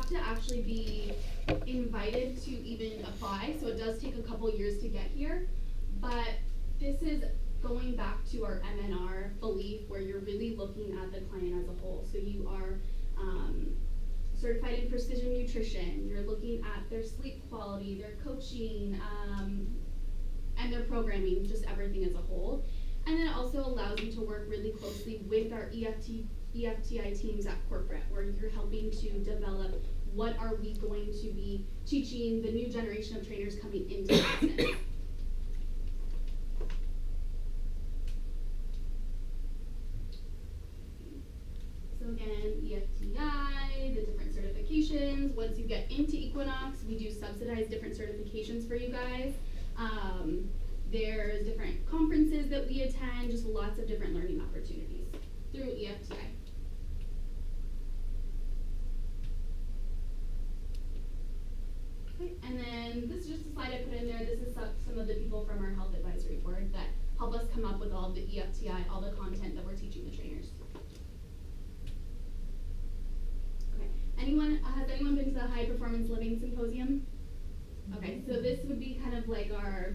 have to actually be invited to even apply, so it does take a couple years to get here. But this is going back to our MNR belief, where you're really looking at the client as a whole. So you are certified in precision nutrition, you're looking at their sleep quality, their coaching, and their programming, just everything as a whole. And then it also allows you to work really closely with our EFTI teams at corporate, where you're helping to develop what are we going to be teaching the new generation of trainers coming into the business. So again, EFTI, the different certifications. Once you get into Equinox, we do subsidize different certifications for you guys. There's different conferences that we attend, just lots of different learning opportunities through EFTI. Okay, and then this is just a slide I put in there. This is some of the people from our health advisory board that help us come up with all of the EFTI, all the content that we're teaching the trainers. Okay, has anyone been to the High Performance Living Symposium? Okay, so this would be kind of like our,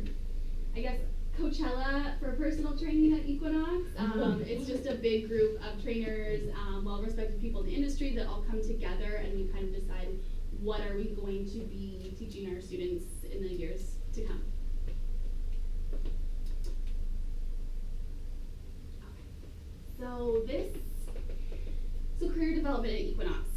I guess, Coachella for personal training at Equinox. It's just a big group of trainers, well-respected people in the industry that all come together, and we kind of decide what are we going to be teaching our students in the years to come. Okay. So career development at Equinox.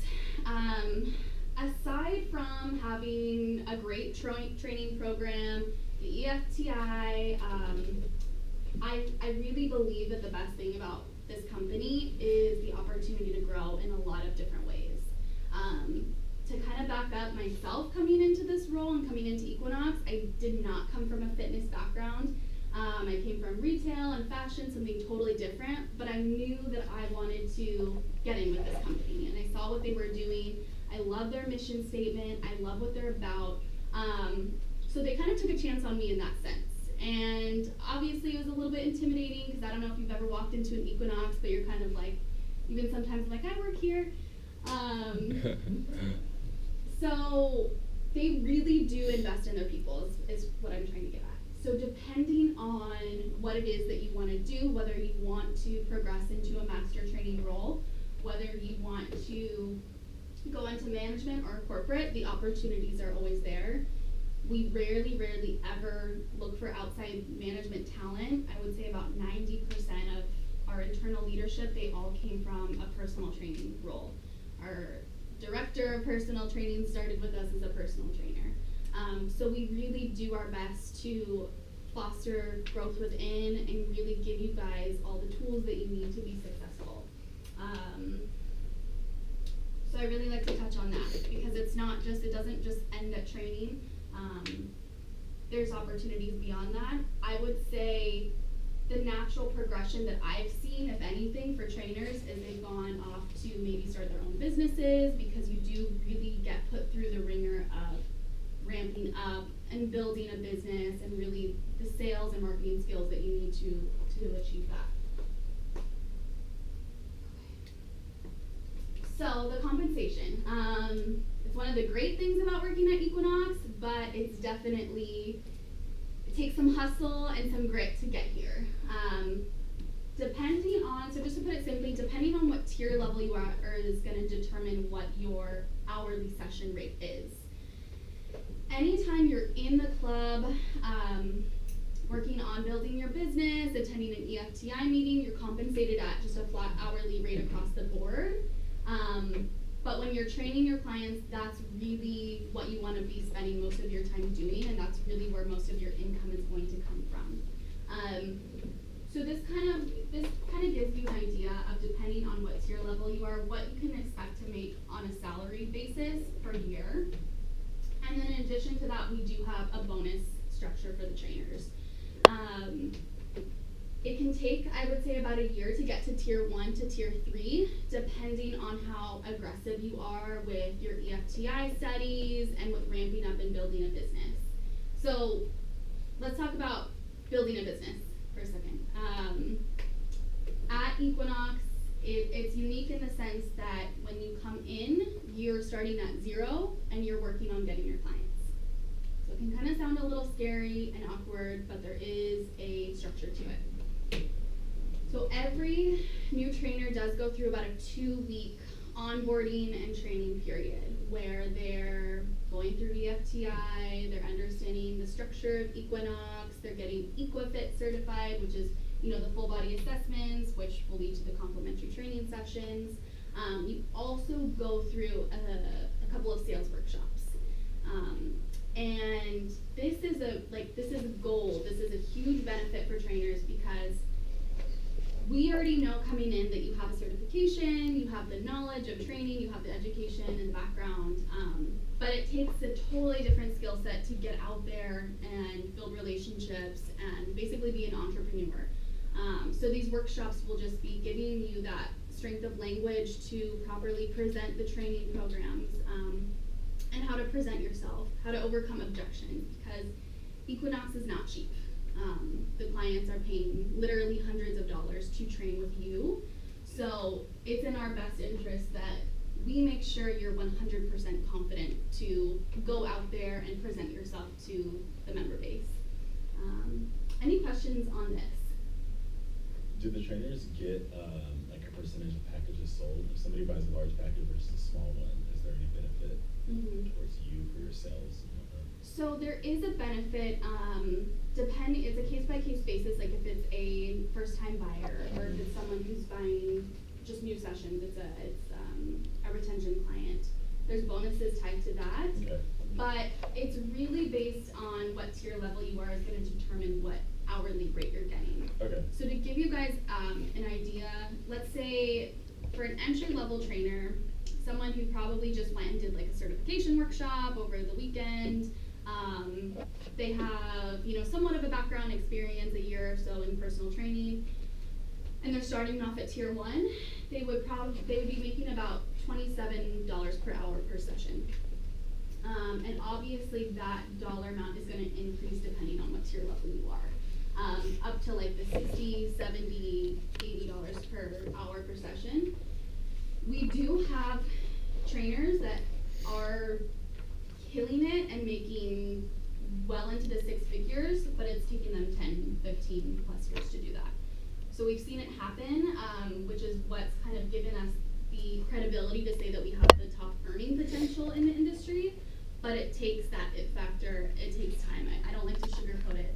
Aside from having a great training program, the EFTI, I really believe that the best thing about this company is the opportunity to grow in a lot of different ways. To kind of back up myself coming into this role and coming into Equinox, I did not come from a fitness background. I came from retail and fashion, something totally different, but I knew that I wanted to get in with this company, and I saw what they were doing. I love their mission statement. I love what they're about. So they kind of took a chance on me in that sense. And obviously it was a little bit intimidating, because I don't know if you've ever walked into an Equinox, but you're kind of like, even sometimes like, I work here. So they really do invest in their people, is what I'm trying to get at. So depending on what it is that you want to do, whether you want to progress into a master training role, whether you want to go into management or corporate, the opportunities are always there. We rarely ever look for outside management talent. I would say about 90% of our internal leadership, they all came from a personal training role. Our director of personal training started with us as a personal trainer. So we really do our best to foster growth within and really give you guys all the tools that you need to be successful. So I really like to touch on that, because it doesn't just end at training. There's opportunities beyond that. I would say the natural progression that I've seen, if anything, for trainers is they've gone off to maybe start their own businesses, because you do really get put through the ringer of ramping up and building a business, and really the sales and marketing skills that you need to achieve that. So the compensation. It's one of the great things about working at Equinox, but it's definitely, it takes some hustle and some grit to get here. Depending on, so just to put it simply, depending on what tier level you are is going to determine what your hourly session rate is. Anytime you're in the club, working on building your business, attending an EFTI meeting, you're compensated at just a flat hourly rate across the board. But when you're training your clients, that's really what you want to be spending most of your time doing, and that's really where most of your income is going to come from. So this kind of gives you an idea of, depending on what tier level you are, what you can expect to make on a salary basis per year. And then in addition to that, we do have a bonus structure for the trainers. It can take, I would say, about a year to get to tier 1 to tier 3, depending on how aggressive you are with your EFTI studies and with ramping up and building a business. So let's talk about building a business for a second. At Equinox, it's unique in the sense that when you come in, you're starting at 0 and you're working on getting your clients. So it can kind of sound a little scary and awkward, but there is a structure to it. So every new trainer does go through about a 2-week onboarding and training period where they're going through EFTI, they're understanding the structure of Equinox, they're getting EquiFit certified, which is the full body assessments, which will lead to the complementary training sessions. You also go through a couple of sales workshops. And this is a gold. This is a huge benefit for trainers because we already know coming in that you have a certification, you have the knowledge of training, you have the education and the background, but it takes a totally different skill set to get out there and build relationships and basically be an entrepreneur. So these workshops will just be giving you that strength of language to properly present the training programs, and how to present yourself, how to overcome objections, because Equinox is not cheap. The clients are paying literally hundreds of dollars to train with you. So it's in our best interest that we make sure you're 100% confident to go out there and present yourself to the member base. Any questions on this? Do the trainers get like a percentage of packages sold? If somebody buys a large package versus a small one, is there any benefit towards you for your sales and whatnot? So there is a benefit, depending, it's a case-by-case basis, like if it's a first-time buyer or if it's someone who's buying just new sessions, it's a retention client. There's bonuses tied to that, okay. But it's really based on what tier level you are is going to determine what hourly rate you're getting. Okay. So to give you guys an idea, let's say for an entry-level trainer, someone who probably just went and did like a certification workshop over the weekend, they have, somewhat of a background experience, a year or so in personal training, and they're starting off at tier 1, they would be making about $27 per hour per session. And obviously that dollar amount is going to increase depending on what tier level you are. Up to like the $60, $70, $80 per hour per session. We do have trainers that are killing it and making well into the 6 figures, but it's taking them 10, 15 plus years to do that. So we've seen it happen, which is what's kind of given us the credibility to say that we have the top earning potential in the industry, but it takes that it factor, it takes time. I don't like to sugarcoat it.